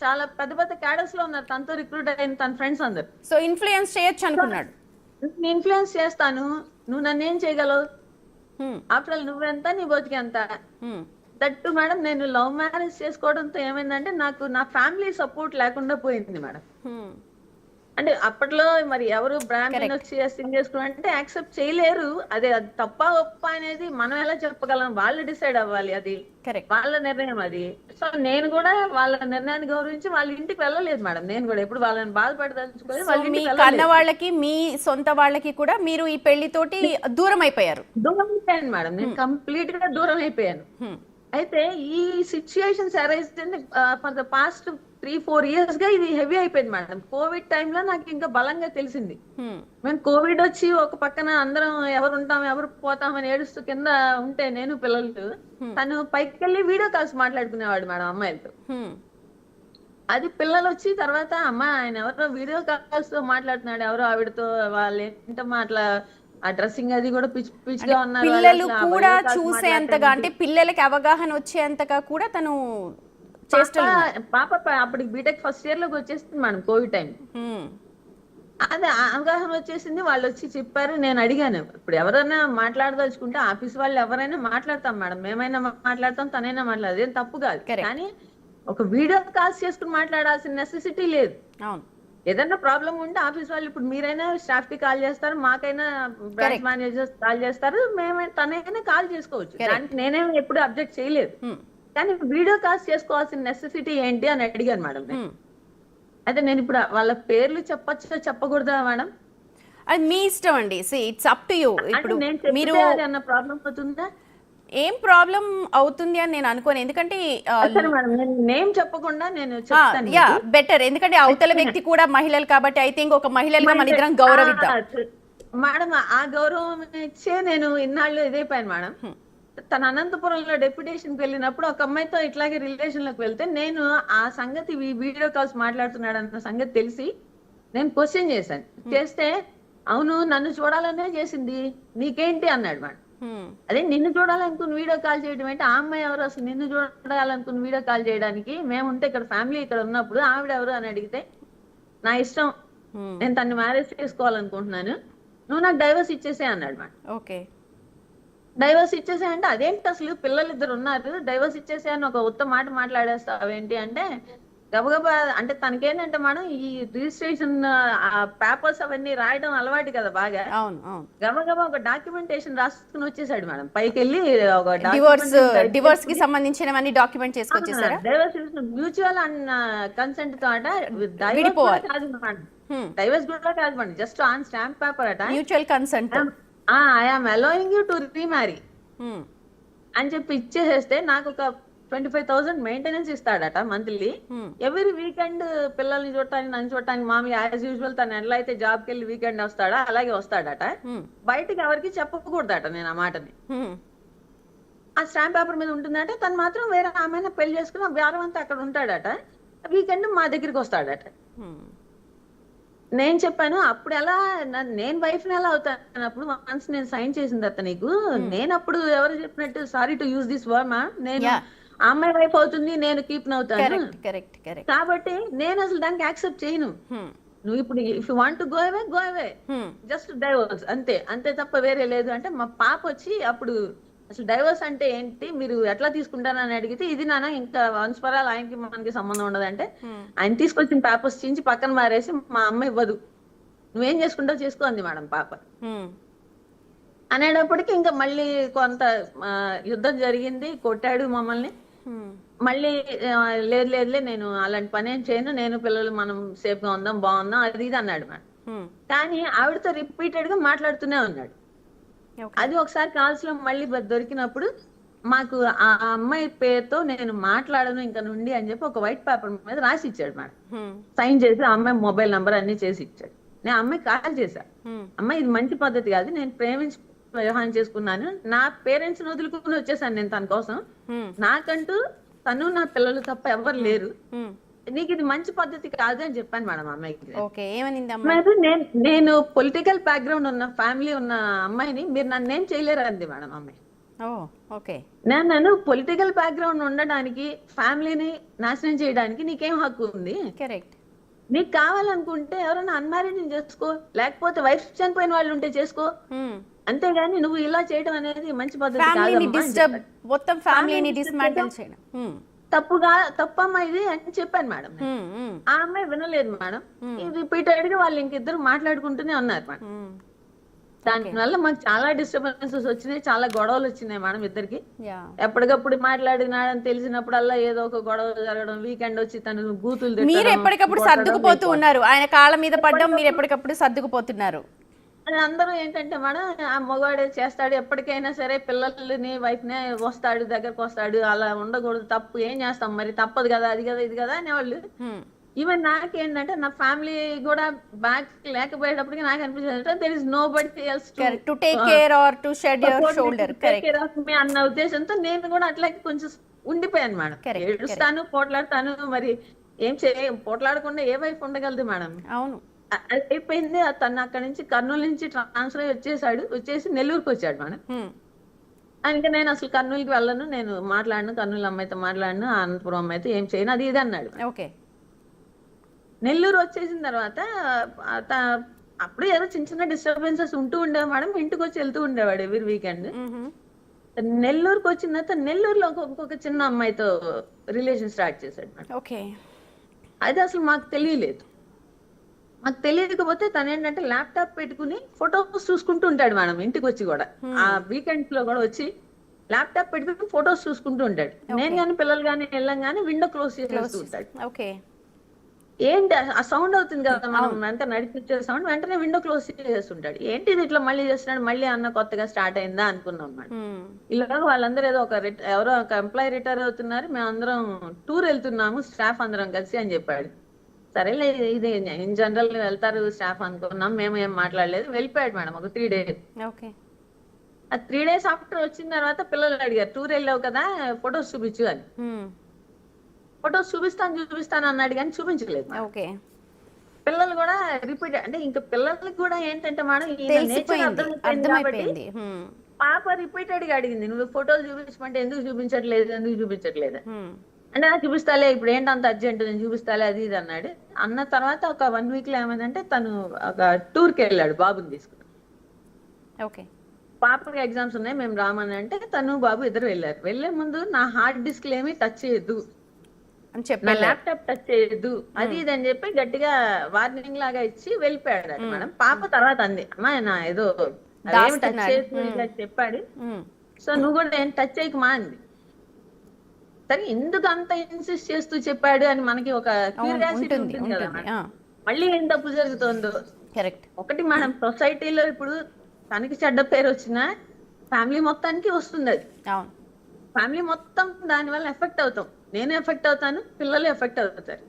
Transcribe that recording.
చాలా పెద్ద పెద్ద క్యాడర్స్ లో ఉన్నారు, తనతో రిక్రూట్ అయిన తన ఫ్రెండ్స్ అందరు. సో ఇన్ఫ్లుయెన్స్ చేయొచ్చు అనుకున్నాడు. నేను ఇన్ఫ్లుయెన్స్ చేస్తాను, నువ్వు నన్ను ఏం చేయగలవు, హ్మ్. ఆఫ్టర్ ఆల్ నువ్వెంత నీ బతికెంత. హ్మ్. దట్టు మేడం నేను లవ్ మ్యారేజ్ చేసుకోవడంతో ఏమైందంటే నాకు నా ఫ్యామిలీ సపోర్ట్ లేకుండా పోయింది మేడం. హ్మ్. అంటే అప్పట్లో మరి ఎవరు బ్రాహ్మణ్ కరెక్ట్. వచ్చి సింగ్ చేసుకున్నారంటే యాక్సెప్ట్ చేయలేరు. అది తప్ప ఒప్ప అనేది మనం ఎలా చెప్పగలం, వాళ్ళు డిసైడ్ అవ్వాలి, అది కరెక్ట్. వాళ్ళ నిర్ణయం అది. సో నేను కూడా వాళ్ళ నిర్ణయాన్ని గౌరవించి వాళ్ళ ఇంటికి వెళ్ళలేదు మేడం. నేను కూడా ఎప్పుడు వాళ్ళని బాధపడదలుచుకోలేదు, సో వాళ్ళ మీ ఇంటికి కన్న వెళ్ళలేదు. వాళ్ళకి మీ సొంత వాళ్ళకి కూడా మీరు ఈ పెళ్లితోటి దూరం అయిపోయారు. దూరం అయిపోయాను మేడం, నేను కంప్లీట్ గా దూరం అయిపోయాను. హ్మ్. అయితే ఈ situations arise for the past 3-4 years గా ఇది హెవీ అయిపోయింది మేడం. కోవిడ్ టైంలో నాకు ఇంకా బలంగా తెలిసింది. హ్మ్. మేము కోవిడ్ వచ్చి ఒక పక్కన అందరం ఎవరు ఉంటాం ఎవరు పోతామని ఏడుస్తూ కింద ఉంటే నేను పిల్లలు, తను పైకి వెళ్ళి వీడియో కాల్స్ మాట్లాడుకునేవాడు మేడం అమ్మాయిలతో. హ్మ్. అది పిల్లలు వచ్చి తర్వాత అమ్మ ఆయన ఎవరో వీడియో కాల్స్ తో మాట్లాడుతున్నాడు, ఎవరో ఆవిడతో, వాళ్ళు ఏంటమ్మా అట్లా ఆ డ్రెస్సింగ్ అది కూడా పిచ్చి పిచ్చిగా ఉన్నారు వాళ్ళు, పిల్లలు అసలు ఆ కూడా వీడియో కాల్స్ చూసేంతగా, అంటే పిల్లలకి అవగాహన వచ్చేంతగా కూడా తను చేష్టలు ఉన్నాయి. పాప అప్పటికి బీటెక్ ఫస్ట్ ఇయర్ లోకి వచ్చేస్తుంది మేడం కోవిడ్ టైం. హ్మ్. అదే అవగాహన వచ్చేసింది, వాళ్ళు వచ్చి చెప్పారు. నేను అడిగాను, ఇప్పుడు ఎవరైనా మాట్లాడదలుచుకుంటే ఆఫీస్ వాళ్ళు ఎవరైనా మాట్లాడతాం మేడం, మేమైనా మాట్లాడతాం, తనైనా మాట్లాడదు, ఏం తప్పు కాదు. Correct. కానీ ఒక వీడియో కాల్స్ చేసుకుని మాట్లాడాల్సిన నెసెసిటీ లేదు. అవును. ఏదైనా ప్రాబ్లం ఉంటే ఆఫీస్ వాళ్ళు, ఇప్పుడు మీరైనా స్టాఫ్ కి కాల్ చేస్తారు, మాకైనా బ్రాంచ్ Correct. మేనేజర్స్ కాల్ చేస్తారు, మేమైనా తనైనా కాల్ చేసుకోవచ్చు. Correct. దానికి నేనేం ఎప్పుడు అబ్జెక్ట్ చేయలేదు. హ్మ్. కానీ వీడియో కాల్స్ చేసుకోవాల్సిన నెసెసిటీ ఏంటి అని అడిగాను మేడం నేను. హ్మ్. అయితే నేను ఇప్పుడు వాళ్ళ పేర్లు చెప్పచ్చా చెప్పకూడదా మేడం? అది మీ ఇష్టం అండి. It's up to you. అంటే ఇప్పుడు నేను మీరు చెప్తే అది అన్న ప్రాబ్లం అవుతుందా? ఏం ప్రాబ్లం అవుతుంది అని నేను అనుకోను. ఎందుకంటే సరే మేడం, నేను నేమ్ చెప్పకుండా నేను చెప్తాను యా మీకు. బెటర్. ఎందుకంటే అవతల వ్యక్తి కూడా మహిళలు కాబట్టి ఐ థింక్ ఒక మహిళలుగా మన ఇద్దరం గౌరవిద్దాం. మేడం ఆ గౌరవం ఇచ్చే నేను ఇన్నాళ్ళు ఇదైపోయాను మేడం. తన అనంతపురంలో డెప్యుటేషన్ కి వెళ్ళినప్పుడు ఒక అమ్మాయితో ఇట్లాగే రిలేషన్ లోకి వెళ్తే నేను ఆ సంగతి వీడియో కాల్స్ మాట్లాడుతున్నాడు అన్న సంగతి తెలిసి నేను క్వశ్చన్ చేశాను. చేస్తే అవును నన్ను చూడాలనే చేసింది, నీకేంటి అన్నాడు మేడం. హ్మ్. అదే నిన్ను చూడాలనుకుని వీడియో కాల్ చేయడం ఏంటి, ఆ అమ్మాయి ఎవరు అసలు నిన్ను చూడాలనుకుని వీడియో కాల్ చేయడానికి, మేముంటే ఇక్కడ ఫ్యామిలీ ఇక్కడ ఉన్నప్పుడు ఆవిడ ఎవరు అని అడిగితే, నా ఇష్టం, హ్మ్. నేను తన్ని మ్యారేజ్ చేసుకోవాలనుకుంటున్నాను, నువ్వు నాకు డైవర్స్ ఇచ్చేసే అన్నాడు మేడం. ఓకే. డైవర్స్ ఇచ్చేసే అంటే అదేంటి అసలు పిల్లలు ఇద్దరు ఉన్నారు, డైవర్స్ ఇచ్చేసే అని ఒక ఉత్తమ మాట మాట్లాడేస్తావేంటి అంటే, గబగబా అంటే తనకేంటంటే మేడం ఈ రిజిస్ట్రేషన్ పేపర్స్ అవన్నీ రాయడం అలవాటు కదా బాగా. అవును. అవును. గబగబా ఒక డాక్యుమెంటేషన్ రాసుకుని వచ్చేసాడు మేడం. పైకి వెళ్ళి ఒక డివోర్స్ కి సంబంధించినవన్నీ డాక్యుమెంట్ చేసుకొచ్చేసారా? డైవర్స్ మ్యూచువల్ అండ్ కన్సెంట్ తో అట, డైవర్స్ కూడా విడిపోవాలి. కాదు మేడం, డైవర్స్ కూడా కాదు madam, just on stamp paper అట, mutual consent. I'm allowing you to remarry అని చెప్పి ఇచ్చేసేస్తే నాకు ఒక 25,000 మెయింటెనెన్స్ ఇస్తాడట మంత్లీ. ఎవ్రీ వీకెండ్ పిల్లల్ని చూడటానికి నన్ను చూడటానికి మామూలు యాజ్ యూజువల్ తను ఎట్లా అయితే జాబ్కి వెళ్ళి వీకెండ్ వస్తాడా అలాగే వస్తాడట. బయటకి ఎవరికి చెప్పకూడదట నేను ఆ మాటని. ఆ స్టాంప్ పేపర్ మీద ఉంటుందట, తను మాత్రం వేరే ఆమె పెళ్లి చేసుకుని వారం అంతా అక్కడ ఉంటాడట, వీకెండ్ మా దగ్గరికి వస్తాడట. నేను చెప్పాను అప్పుడు ఎలా నేను వైఫ్ ని ఎలా అవుతాను, అప్పుడు వన్స్ నేను సైన్ చేసిన తర్వాత నీకు, నేను అప్పుడు ఎవరు చెప్పినట్టు sorry to use this word మా, నేను ఆ అమ్మాయి వైఫ్ అవుతుంది, నేను కీప్ అవుతాను కాబట్టి నేను అసలు దానికి యాక్సెప్ట్ చేయను. నువ్వు ఇప్పుడు if you want to go away just divorce అంతే, అంతే తప్ప వేరే లేదు అంటే, మా పాప వచ్చి అప్పుడు అసలు డైవర్స్ అంటే ఏంటి మీరు ఎట్లా తీసుకుంటారని అడిగితే, ఇది నాన్న ఇంకా వంశపరాలు ఆయనకి మనకి సంబంధం ఉండదంటే, ఆయన తీసుకొచ్చిన పేపర్స్ చించి పక్కన మారేసి మా అమ్మ ఇవ్వదు, నువ్వేం చేసుకుంటావు చేసుకో అంది మేడం పాప. అనేటప్పటికి ఇంకా మళ్ళీ కొంత యుద్ధం జరిగింది, కొట్టాడు మమ్మల్ని. మళ్ళీ లేదు లేదులే నేను అలాంటి పని ఏం చేయను, నేను పిల్లలు మనం సేఫ్ గా ఉందాం బాగుందాం అది ఇది అన్నాడు మేడం. కానీ ఆవిడతో రిపీటెడ్ గా మాట్లాడుతూనే ఉన్నాడు. అది ఒకసారి కాల్స్ లో మళ్ళీ దొరికినప్పుడు మాకు ఆ అమ్మాయి పేరుతో నేను మాట్లాడను ఇంకా నుండి అని చెప్పి ఒక వైట్ పేపర్ మీద రాసి ఇచ్చాడు మేడం. సైన్ చేసి ఆ అమ్మాయి మొబైల్ నంబర్ అన్ని చేసి ఇచ్చాడు. నేను అమ్మాయి కాల్ చేశా, అమ్మాయి ఇది మంచి పద్ధతి కాదు, నేను ప్రేమించి వ్యవహారం చేసుకున్నాను, నా పేరెంట్స్ ని వదులుకుని వచ్చేసాను నేను తన కోసం, నాకంటూ తను నా పిల్లలు తప్ప ఎవరు లేరు, నీకు ఇది మంచి పద్ధతి కాదు అని చెప్పాను మేడం అమ్మాయికి. నేను పొలిటికల్ బ్యాక్గ్రౌండ్ ఉన్న ఫ్యామిలీ ఉన్న అమ్మాయిని మీరు నన్ను ఏం చేయలేరు అంది మేడం అమ్మాయి. ఓ ఓకే. నేను పొలిటికల్ బ్యాక్గ్రౌండ్ ఉండడానికి, ఫ్యామిలీని నాశనం చేయడానికి నీకేం హక్కు ఉంది? కరెక్ట్. నీకు కావాలనుకుంటే ఎవరైనా అన్మ్యారీడ్ చేసుకో, లేకపోతే వైఫ్ చనిపోయిన వాళ్ళు ఉంటే చేసుకో. అంతేగాని నువ్వు ఇలా చేయడం అనేది మంచి పద్ధతి ఫ్యామిలీని కాదమ్మా అని డిస్టర్బ్, చెప్పాడు. మొత్తం ఫ్యామిలీని ఫ్యామిలీని డిస్మాంటిల్ చేయడం. తప్పమ్మా ఇది అని చెప్పాను మేడం. ఆ అమ్మాయి వినలేదు మేడం. రిపీటెడ్ గా వాళ్ళు ఇంకిద్దరు మాట్లాడుకుంటూనే ఉన్నారు మేడం. దానివల్ల మాకు చాలా డిస్టర్బెన్సెస్ వచ్చినాయి, చాలా గొడవలు వచ్చినాయి మేడం ఇద్దరికి. ఎప్పటికప్పుడు మాట్లాడినాడని తెలిసినప్పుడల్లా ఏదో ఒక గొడవ జరగడం, వీకెండ్ వచ్చి తను బూతులు మీరు తిట్టడం, ఎప్పటికప్పుడు కొట్టడం, సర్దుకుపోతూ ఉన్నారు, ఆయన కాళ్ళ మీద పడ్డం, మీరు ఎప్పటికప్పుడు సర్దుకుపోతున్నారు. అని అందరూ ఏంటంటే మేడం, ఆ మగవాడే చేస్తాడు ఎప్పటికైనా సరే, పిల్లల్ని వైఫ్ నే వస్తాడు, దగ్గరకు వస్తాడు, అలా ఉండకూడదు, తప్పు ఏం చేస్తాం మరి, తప్పదు కదా, అది కదా ఇది కదా అనేవాళ్ళు. ఈవెన్ నాకేంటంటే నా ఫ్యామిలీ కూడా బ్యాక్ లేకపోయేటప్పటికి నాకు అనిపించింది there is nobody else to take care or to shed your shoulder. అన్న ఉద్దేశంతో నేను కూడా అట్లాగే కొంచెం ఉండిపోయాను మేడం. ఏడుస్తాను, పోట్లాడతాను, మరి ఏం పోట్లాడకుండా ఏ వైఫ్ ఉండగలదు మేడం? అవును. అది అయిపోయింది. తను అక్కడి నుంచి కర్నూలు నుంచి ట్రాన్స్ఫర్ అయ్యి వచ్చేసి నెల్లూరుకి వచ్చాడు మేడం. అందుకే నేను అసలు కర్నూలుకి వెళ్ళను, నేను మాట్లాడను, కర్నూలు అమ్మాయితో మాట్లాడను, అనంతపురం అమ్మాయితో ఏం చేయను, అది ఇది అన్నాడు. ఓకే. నెల్లూరు వచ్చేసిన తర్వాత అప్పుడు ఏదో చిన్న చిన్న డిస్టర్బెన్సెస్ ఉంటూ ఉండేవి మేడం. ఇంటికి వచ్చి వెళ్తూ ఉండేవాడు ఎవ్రీ వీకెండ్. నెల్లూరుకి వచ్చిన తర్వాత నెల్లూరులో ఇంకొక చిన్న అమ్మాయితో రిలేషన్ స్టార్ట్ చేశాడు మేడం. ఓకే. అది అసలు మాకు తెలియలేదు. మాకు తెలియకపోతే తను ఏంటంటే ల్యాప్టాప్ పెట్టుకుని ఫొటోస్ చూసుకుంటూ ఉంటాడు మేడం. ఇంటికి వచ్చి కూడా ఆ వీకెండ్స్ లో కూడా వచ్చి ల్యాప్టాప్ పెట్టుకుని ఫొటోస్ చూసుకుంటూ ఉంటాడు. నేను కానీ పిల్లలు కానీ వెళ్ళం కానీ విండో క్లోజ్ చేస్తూ ఉంటాడు. ఓకే. ఏంటి ఆ సౌండ్ అవుతుంది కదా మనం అంతా నడిపించే సౌండ్, వెంటనే విండో క్లోజ్ చేస్తుంటాడు. ఏంటి ఇది ఇట్లా మళ్ళీ చేస్తున్నాడు, మళ్ళీ అన్న కొత్తగా స్టార్ట్ అయిందా అనుకున్నాం మేడం. ఇలాగ వాళ్ళందరూ ఏదో ఎవరో ఒక ఎంప్లాయీ రిటైర్ అవుతున్నారు, మేము అందరం టూర్ వెళ్తున్నాము స్టాఫ్ అందరం కలిసి అని చెప్పాడు. సరేలే ఇది ఇన్ జనరల్ వెళ్తారు స్టాఫ్ అనుకున్నాం, మేము ఏం మాట్లాడలేదు, వెళ్ళిపోయాడు మేడం. ఒక 3 days. ఆ 3 days ఆఫ్టర్ వచ్చిన తర్వాత పిల్లలు అడిగారు, టూర్ వెళ్ళావు కదా ఫొటోస్ చూపించు అని. ఫొటోస్ చూపిస్తాను అన్నాడు కానీ చూపించలేదు. పిల్లలు కూడా రిపీట్, అంటే ఇంకా పిల్లలకి కూడా ఏంటంటే మేడం నేచర్ అర్థమైపోయింది కాబట్టి పాప రిపీటెడ్ గా అడిగింది, నువ్వు ఫోటోలు చూపించమంటే ఎందుకు చూపించట్లేదు అంటే నాకు చూపిస్తాలే, ఇప్పుడు ఏంటంత అర్జెంట్, నేను చూపిస్తాలే అది ఇది అన్నాడు. అన్న తర్వాత ఒక 1 week లో ఏమైందంటే తను ఒక టూర్కి వెళ్ళాడు బాబుని తీసుకుని. పాపకి ఎగ్జామ్స్ ఉన్నాయి, మేము రామని అంటే తను బాబు ఇద్దరు వెళ్ళారు. వెళ్లే ముందు నా హార్డ్ డిస్క్ ఏమి టచ్ చేయొద్దు, నా ల్యాప్టాప్ టచ్ చేయొద్దు, అది ఇది అని చెప్పి గట్టిగా వార్నింగ్ లాగా ఇచ్చి వెళ్ళిపోయాడు మేడం. పాప తర్వాత అంది, అమ్మా నా ఏదో అదేమి టచ్ చేయొద్దు చెప్పాడు, సో నువ్వు కూడా ఏం టచ్ చేయకమా అంది. సరే ఎందుకు అంత ఇన్సిస్ట్ చేస్తూ చెప్పాడు అని మనకి ఒక క్యూరియాసిటీ ఉంటుంది కదా మేడం, మళ్ళీ ఏం తప్పు జరుగుతుందో. ఒకటి మేడం, సొసైటీలో ఇప్పుడు తనకి చెడ్డ పేరు వచ్చినా ఫ్యామిలీ మొత్తానికి వస్తుంది. అది ఫ్యామిలీ మొత్తం దాని వల్ల ఎఫెక్ట్ అవుతాం, నేను ఎఫెక్ట్ అవుతాను, పిల్లలు ఎఫెక్ట్ అవుతారు.